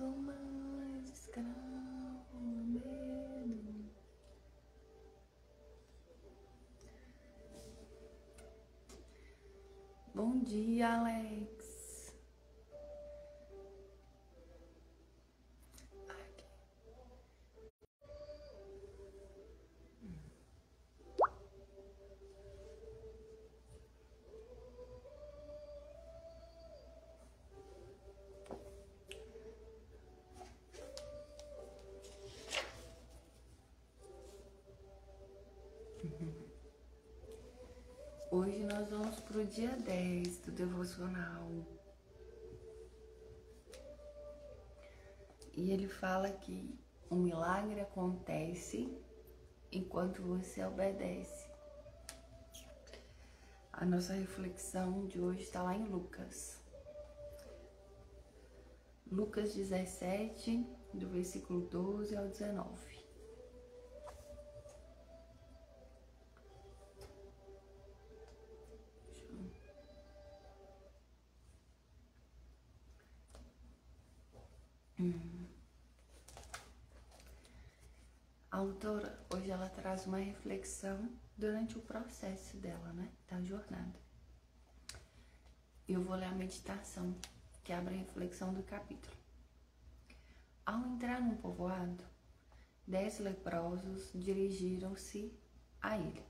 Sou mais escravo do medo. Bom dia, Alex. Aqui. Hoje nós vamos para o dia 10 do devocional. E ele fala que um milagre acontece enquanto você obedece. A nossa reflexão de hoje está lá em Lucas. Lucas 17, do versículo 12 ao 19. A autora, hoje ela traz uma reflexão durante o processo dela, né, da jornada. Eu vou ler a meditação, que abre a reflexão do capítulo. Ao entrar num povoado, 10 leprosos dirigiram-se a ele.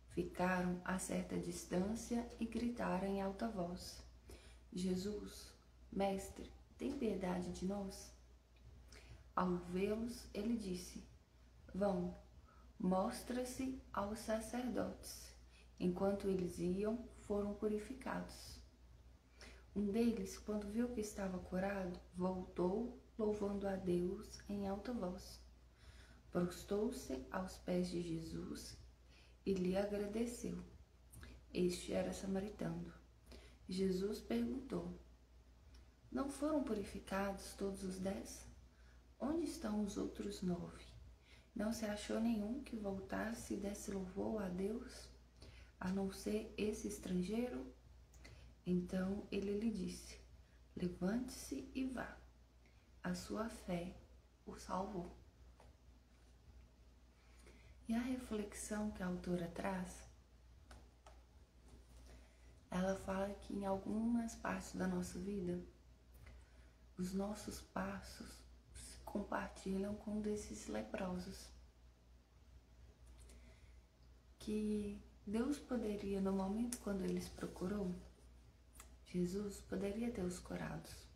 Ficaram a certa distância e gritaram em alta voz: Jesus, mestre, tem piedade de nós? Ao vê-los, ele disse: Vão, mostra-se aos sacerdotes. Enquanto eles iam, foram purificados. Um deles, quando viu que estava curado, voltou, louvando a Deus em alta voz. Prostou-se aos pés de Jesus e lhe agradeceu. Este era samaritano. Jesus perguntou: Não foram purificados todos os 10? Onde estão os outros 9? Não se achou nenhum que voltasse e desse louvor a Deus, a não ser esse estrangeiro? Então ele lhe disse: Levante-se e vá. A sua fé o salvou. E a reflexão que a autora traz, ela fala que em algumas partes da nossa vida, os nossos passos se compartilham com desses leprosos. Que Deus poderia, no momento quando eles procurou, Jesus poderia ter os curados,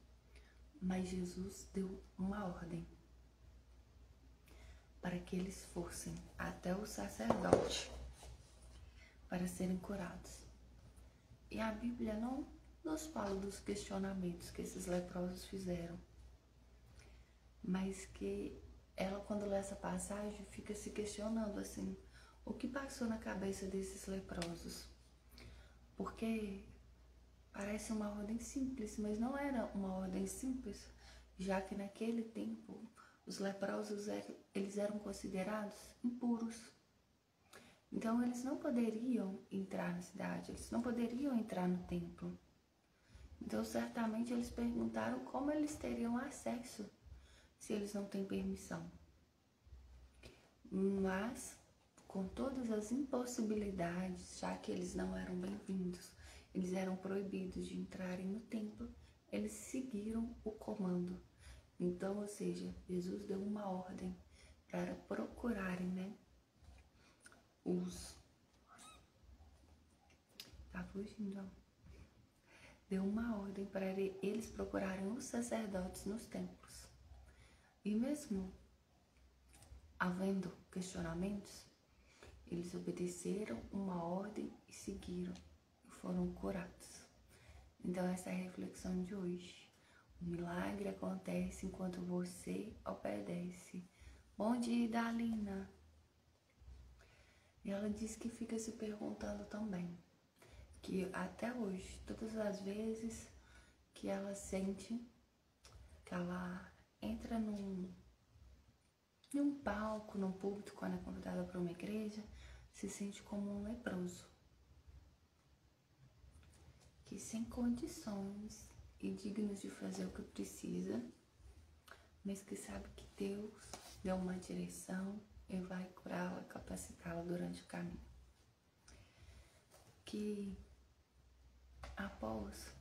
mas Jesus deu uma ordem para que eles fossem até o sacerdote para serem curados. E a Bíblia não nos fala dos questionamentos que esses leprosos fizeram, mas que ela, quando lê essa passagem, fica se questionando assim, o que passou na cabeça desses leprosos? Porque parece uma ordem simples, mas não era uma ordem simples, já que naquele tempo os leprosos eles eram considerados impuros. Então eles não poderiam entrar na cidade, eles não poderiam entrar no templo. Então certamente eles perguntaram como eles teriam acesso se eles não têm permissão. Mas com todas as impossibilidades, já que eles não eram bem-vindos, eles eram proibidos de entrarem no templo, eles seguiram o comando. Então, ou seja, Jesus deu uma ordem para procurarem, né, tá fugindo, ó. Deu uma ordem para eles procurarem os sacerdotes nos templos. E mesmo havendo questionamentos, eles obedeceram uma ordem e seguiram e foram curados. Então essa é a reflexão de hoje. O milagre acontece enquanto você obedece. Bom dia, Dalina. E ela diz que fica se perguntando também, que até hoje, todas as vezes que ela sente que ela entra num palco, num púlpito, quando é convidada para uma igreja, se sente como um leproso, que sem condições e dignos de fazer o que precisa, mas que sabe que Deus deu uma direção e vai curá-la, capacitá-la durante o caminho. Que após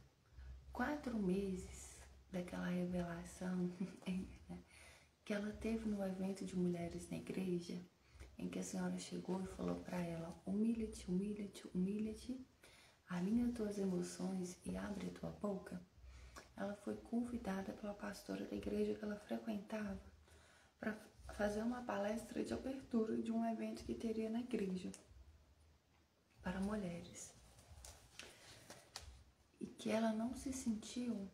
4 meses daquela revelação que ela teve no evento de mulheres na igreja, em que a senhora chegou e falou para ela: humilha-te, humilha-te, humilha-te, alinha tuas emoções e abre a tua boca. Ela foi convidada pela pastora da igreja que ela frequentava para fazer uma palestra de abertura de um evento que teria na igreja para mulheres. E que ela não se sentiu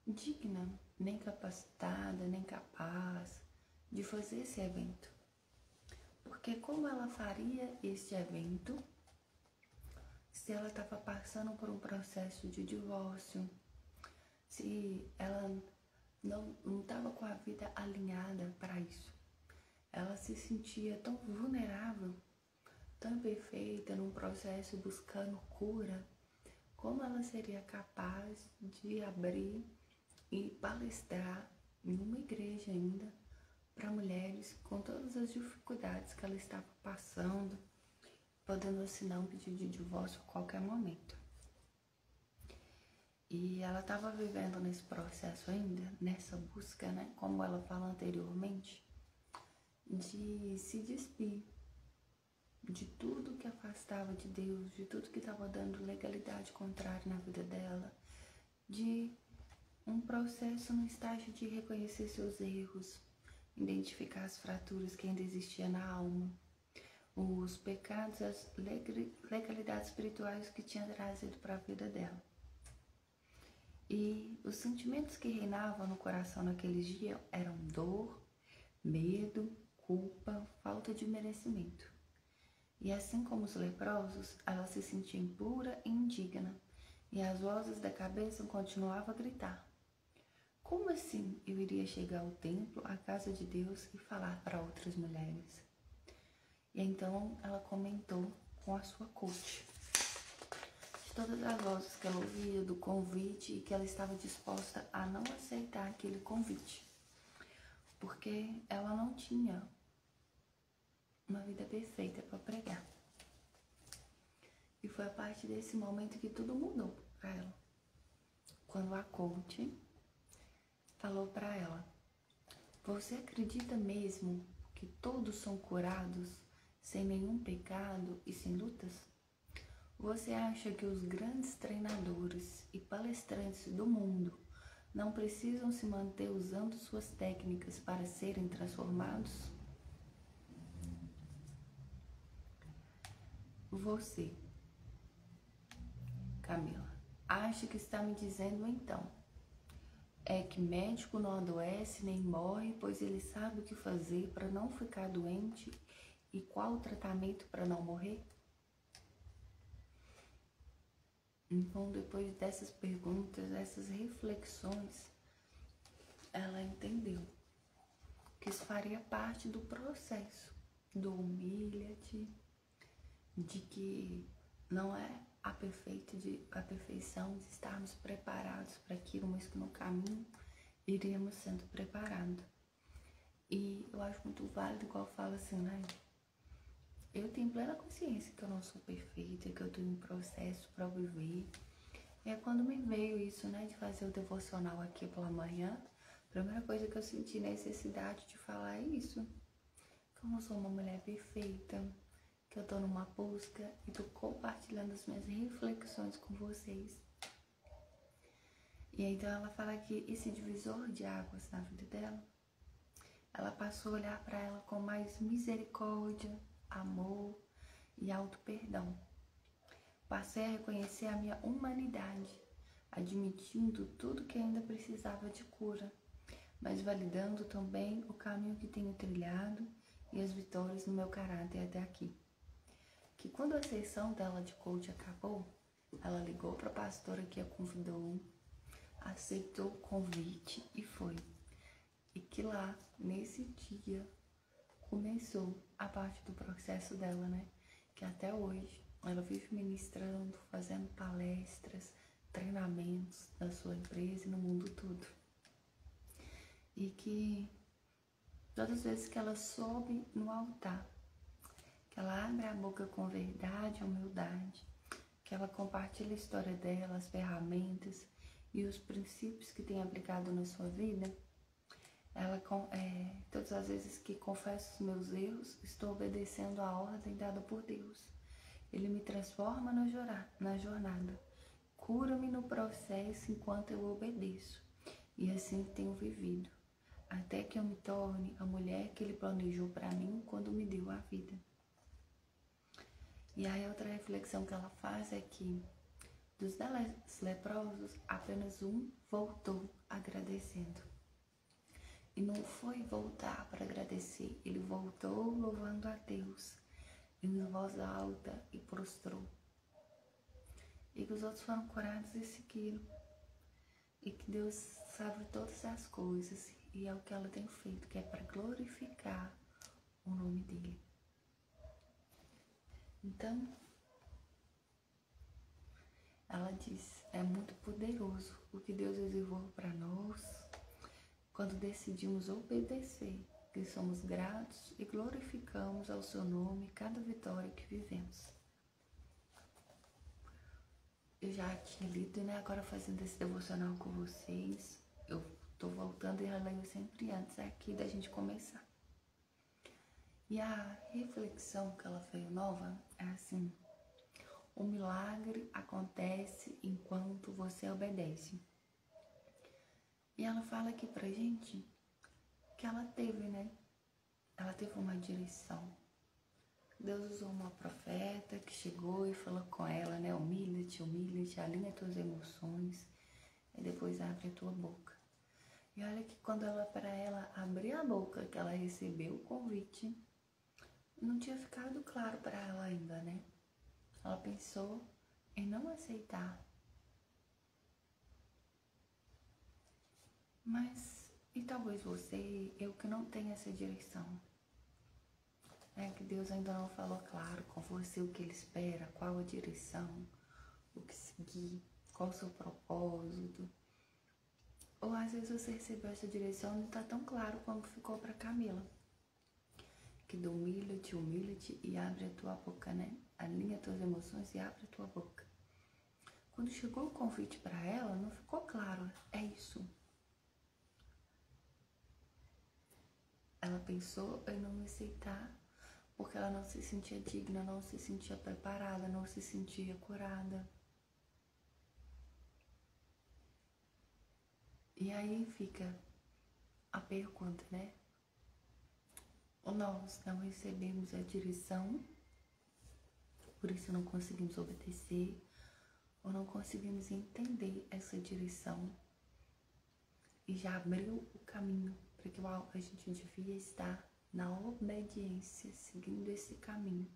digna, nem capacitada, nem capaz de fazer esse evento. Porque como ela faria esse evento se ela estava passando por um processo de divórcio, se ela não estava com a vida alinhada para isso? Ela se sentia tão vulnerável, tão imperfeita, num processo buscando cura. Como ela seria capaz de abrir e palestrar em uma igreja ainda para mulheres com todas as dificuldades que ela estava passando, podendo assinar um pedido de divórcio a qualquer momento? E ela estava vivendo nesse processo ainda, nessa busca, né, como ela fala anteriormente, de se despir de tudo que afastava de Deus, de tudo que estava dando legalidade contrária na vida dela, de um processo no estágio de reconhecer seus erros, identificar as fraturas que ainda existiam na alma, os pecados, as legalidades espirituais que tinha trazido para a vida dela. E os sentimentos que reinavam no coração naqueles dias eram dor, medo, culpa, falta de merecimento. E assim como os leprosos, ela se sentia impura e indigna, e as vozes da cabeça continuavam a gritar: como assim eu iria chegar ao templo, à casa de Deus, e falar para outras mulheres? E então ela comentou com a sua coach de todas as vozes que ela ouvia, do convite, e que ela estava disposta a não aceitar aquele convite, porque ela não tinha uma vida perfeita para pregar. E foi a partir desse momento que tudo mudou para ela. Quando a coach falou para ela: você acredita mesmo que todos são curados sem nenhum pecado e sem lutas? Você acha que os grandes treinadores e palestrantes do mundo não precisam se manter usando suas técnicas para serem transformados? Você, Camila, acha que está me dizendo então é que médico não adoece nem morre, pois ele sabe o que fazer para não ficar doente e qual o tratamento para não morrer? Então, depois dessas perguntas, dessas reflexões, ela entendeu que isso faria parte do processo do humilha-te, de que não é a perfeição de estarmos preparados para aquilo, mas que no caminho iríamos sendo preparados. E eu acho muito válido, igual fala assim, né? Eu tenho plena consciência que eu não sou perfeita, que eu tenho um processo para viver. E é quando me veio isso, né, de fazer o devocional aqui pela manhã, a primeira coisa que eu senti necessidade de falar é isso. Que eu não sou uma mulher perfeita, que eu tô numa busca e tô compartilhando as minhas reflexões com vocês. E aí, então ela fala que esse divisor de águas na vida dela, ela passou a olhar para ela com mais misericórdia, amor e auto-perdão. Passei a reconhecer a minha humanidade, admitindo tudo que ainda precisava de cura, mas validando também o caminho que tenho trilhado e as vitórias no meu caráter até aqui. Que quando a sessão dela de coach acabou, ela ligou para a pastora que a convidou, aceitou o convite e foi. E que lá, nesse dia, começou a parte do processo dela, né? Que até hoje ela vive ministrando, fazendo palestras, treinamentos na sua empresa e no mundo todo. E que Todas as vezes que ela sobe no altar, que ela abre a boca com verdade e humildade, que ela compartilha a história dela, as ferramentas e os princípios que tem aplicado na sua vida, todas as vezes que confesso os meus erros, estou obedecendo a ordem dada por Deus. Ele me transforma na jornada, cura-me no processo enquanto eu obedeço, e assim tenho vivido, até que eu me torne a mulher que Ele planejou para mim quando me deu a vida. E aí outra reflexão que ela faz é que dos 10 leprosos, apenas um voltou agradecendo. E não foi voltar para agradecer, ele voltou louvando a Deus em voz alta e prostrou. E que os outros foram curados e seguiram. E que Deus sabe todas as coisas, e é o que ela tem feito, que é para glorificar o nome dele. Então, ela diz, é muito poderoso o que Deus reservou para nós quando decidimos obedecer, que somos gratos e glorificamos ao seu nome cada vitória que vivemos. Eu já tinha lido, né? Agora fazendo esse devocional com vocês, eu tô voltando e releio sempre antes aqui da gente começar. E a reflexão que ela fez nova é assim: o milagre acontece enquanto você obedece. E ela fala aqui pra gente que ela teve, né? Ela teve uma direção. Deus usou uma profeta que chegou e falou com ela, né? Humilha-te, humilha-te, alinha tuas emoções e depois abre a tua boca. E olha que quando para ela abrir a boca, que ela recebeu o convite, não tinha ficado claro para ela ainda, né? Ela pensou em não aceitar. Mas, e talvez você, eu que não tenha essa direção, que Deus ainda não falou claro com você o que Ele espera, qual a direção, o que seguir, qual o seu propósito. Ou às vezes você recebeu essa direção e não está tão claro como ficou para Camila. Que do humilha-te e abre a tua boca, né? Alinha tuas emoções e abre a tua boca. Quando chegou o convite para ela, não ficou claro, é isso. Ela pensou em não aceitar, porque ela não se sentia digna, não se sentia preparada, não se sentia curada. E aí fica a pergunta, né? Nós não recebemos a direção, por isso não conseguimos obedecer, ou não conseguimos entender essa direção e já abriu o caminho para que a gente devia estar na obediência, seguindo esse caminho,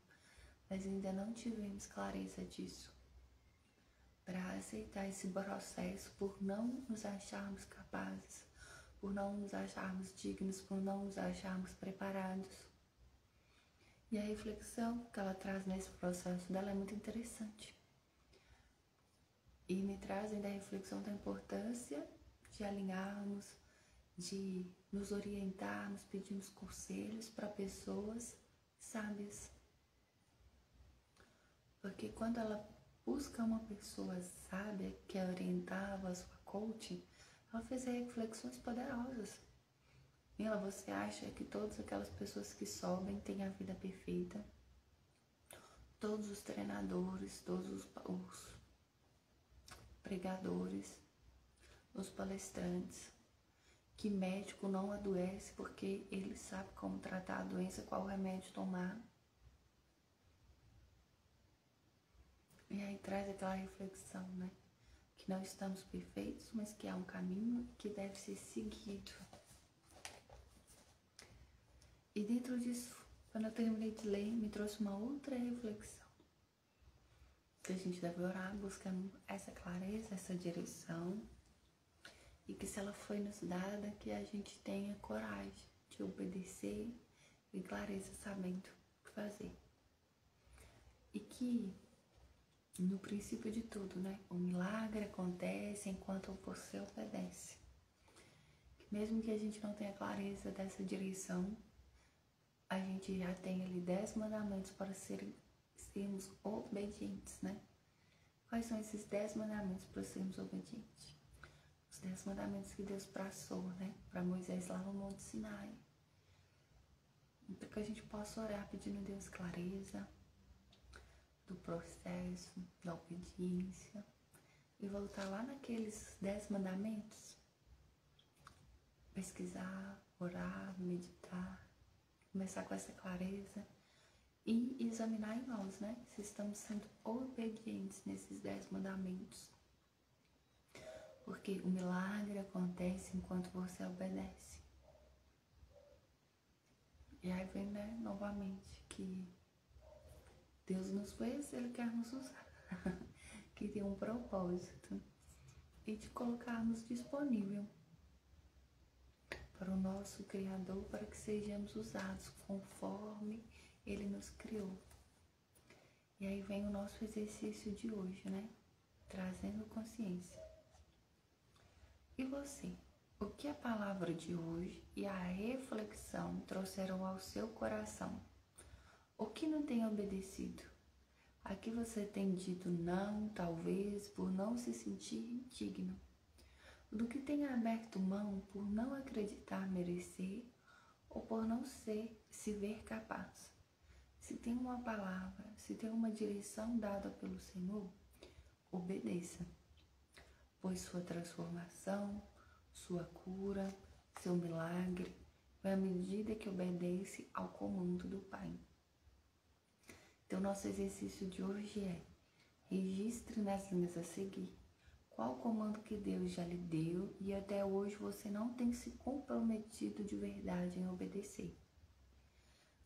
mas ainda não tivemos clareza disso, para aceitar esse processo, por não nos acharmos capazes, por não nos acharmos dignos, por não nos acharmos preparados. E a reflexão que ela traz nesse processo dela é muito interessante. E me traz ainda a reflexão da importância de alinharmos, de nos orientarmos, pedirmos conselhos para pessoas sábias. Porque quando ela busca uma pessoa sábia que a orientava, a sua coach, ela fez reflexões poderosas. E você acha que todas aquelas pessoas que sobem têm a vida perfeita? Todos os treinadores, todos os pregadores, os palestrantes, que médico não adoece porque ele sabe como tratar a doença, qual remédio tomar. E aí traz aquela reflexão, né? Que não estamos perfeitos, mas que há um caminho que deve ser seguido. E dentro disso, quando eu terminei de ler, me trouxe uma outra reflexão. Que a gente deve orar buscando essa clareza, essa direção. E que se ela foi nos dada, que a gente tenha coragem de obedecer e clareza sabendo o que fazer. E que, no princípio de tudo, né? O milagre acontece enquanto você obedece. Que Mesmo que a gente não tenha clareza dessa direção, a gente já tem ali 10 mandamentos para sermos obedientes, né? Quais são esses 10 mandamentos para sermos obedientes? Os 10 mandamentos que Deus passou, né, para Moisés lá no Monte Sinai. Então que a gente possa orar pedindo a Deus clareza do processo, da obediência, e voltar lá naqueles 10 mandamentos, pesquisar, orar, meditar, começar com essa clareza e examinar em nós, né, se estamos sendo obedientes nesses 10 mandamentos. Porque o milagre acontece enquanto você obedece. E aí vem, né, novamente, que Deus nos fez, Ele quer nos usar, que tem um propósito, e de colocar-nos disponível para o nosso Criador, para que sejamos usados conforme Ele nos criou. E aí vem o nosso exercício de hoje, né, trazendo consciência. E você? O que a palavra de hoje e a reflexão trouxeram ao seu coração? O que não tem obedecido? A que você tem dito não, talvez, por não se sentir digno? Do que tem aberto mão por não acreditar merecer ou por não se ver capaz? Se tem uma palavra, se tem uma direção dada pelo Senhor, obedeça. Pois sua transformação, sua cura, seu milagre, vai à medida que obedece ao comando do Pai. Então, nosso exercício de hoje é: registre nas linhas a seguir qual comando que Deus já lhe deu e até hoje você não tem se comprometido de verdade em obedecer.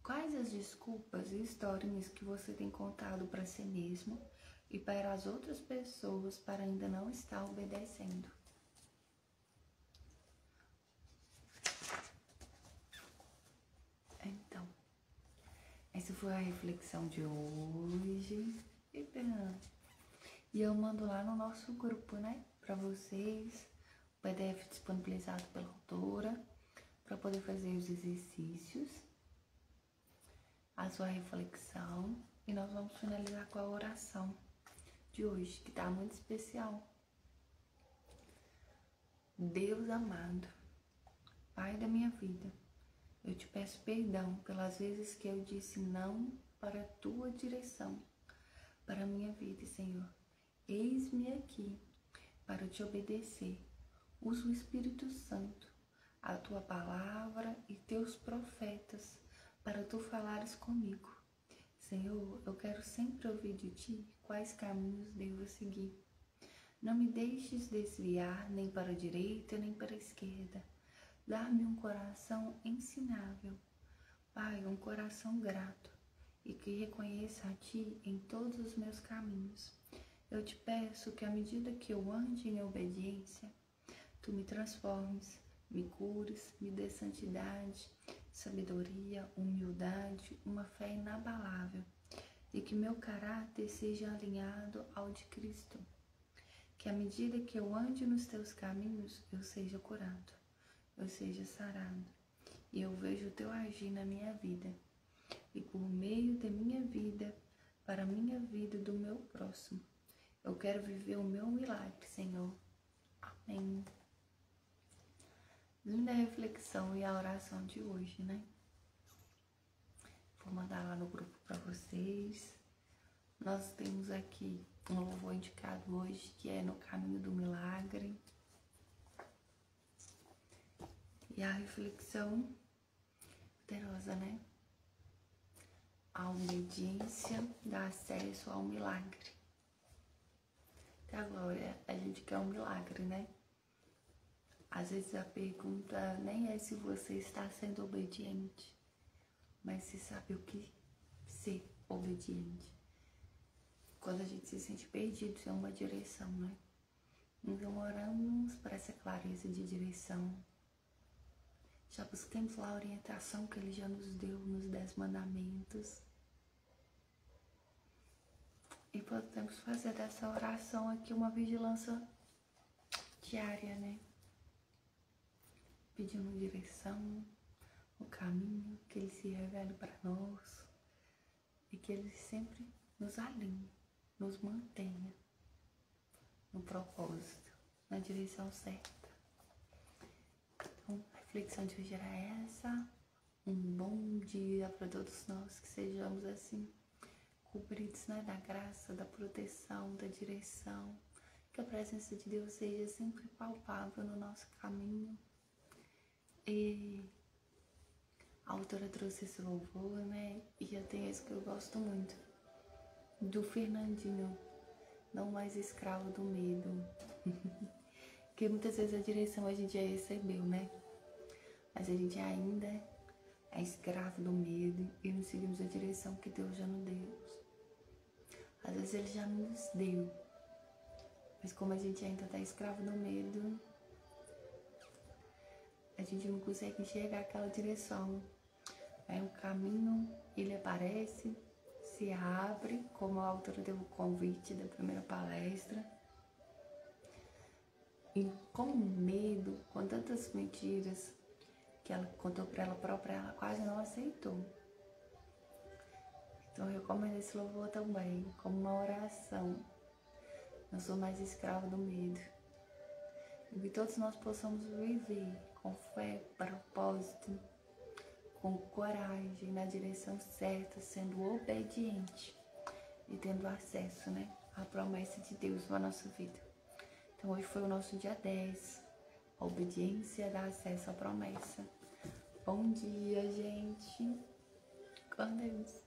Quais as desculpas e historinhas que você tem contado para si mesmo e para as outras pessoas para ainda não estar obedecendo? Então, essa foi a reflexão de hoje. E eu mando lá no nosso grupo, né, para vocês, o PDF disponibilizado pela autora, para poder fazer os exercícios, a sua reflexão, e nós vamos finalizar com a oração de hoje, que tá muito especial. Deus amado, Pai da minha vida, eu te peço perdão pelas vezes que eu disse não para a tua direção, para a minha vida, Senhor. Eis-me aqui para te obedecer. Usa o Espírito Santo, a tua palavra e teus profetas para tu falares comigo. Senhor, eu quero sempre ouvir de ti quais caminhos devo seguir. Não me deixes desviar nem para a direita nem para a esquerda. Dá-me um coração ensinável, Pai, um coração grato e que reconheça a ti em todos os meus caminhos. Eu te peço que à medida que eu ande em obediência, tu me transformes, me cures, me dê santidade, sabedoria, humildade, uma fé inabalável, e que meu caráter seja alinhado ao de Cristo. Que à medida que eu ande nos teus caminhos, eu seja curado, eu seja sarado, e eu vejo o teu agir na minha vida, e por meio da minha vida, para a minha vida e do meu próximo, eu quero viver o meu milagre, Senhor. Amém. Linda reflexão e a oração de hoje, né? Vou mandar lá no grupo para vocês. Nós temos aqui um louvor indicado hoje, que é No Caminho do Milagre. E a reflexão poderosa, né? A obediência dá acesso ao milagre. Até agora, a gente quer um milagre, né? Às vezes a pergunta nem é se você está sendo obediente, mas se sabe o que ser obediente. Quando a gente se sente perdido em uma direção, né? Então oramos para essa clareza de direção. Já busquemos lá a orientação que Ele já nos deu nos 10 mandamentos. E podemos fazer dessa oração aqui uma vigilância diária, né? pedindo direção, o caminho, que Ele se revele para nós e que Ele sempre nos alinhe, nos mantenha no propósito, na direção certa. Então, a reflexão de hoje era essa. Um bom dia para todos nós, que sejamos assim, cobridos, né, da graça, da proteção, da direção, que a presença de Deus seja sempre palpável no nosso caminho. E a autora trouxe esse louvor, né, e eu tenho esse que eu gosto muito, do Fernandinho, não mais escravo do medo. Porque muitas vezes a direção a gente já recebeu, né, mas a gente ainda é escravo do medo e não seguimos a direção que Deus já nos deu. Às vezes Ele já nos deu, mas como a gente ainda está escravo do medo, a gente não consegue enxergar aquela direção. Aí um caminho, ele aparece, se abre, como a autora deu o convite da primeira palestra. E com medo, com tantas mentiras que ela contou para ela própria, ela quase não aceitou. Então eu recomendo esse louvor também, como uma oração. Não sou mais escravo do medo. E que todos nós possamos viver com fé, propósito, com coragem, na direção certa, sendo obediente e tendo acesso, né, à promessa de Deus na nossa vida. Então hoje foi o nosso dia 10. A obediência dá acesso à promessa. Bom dia, gente. Com Deus.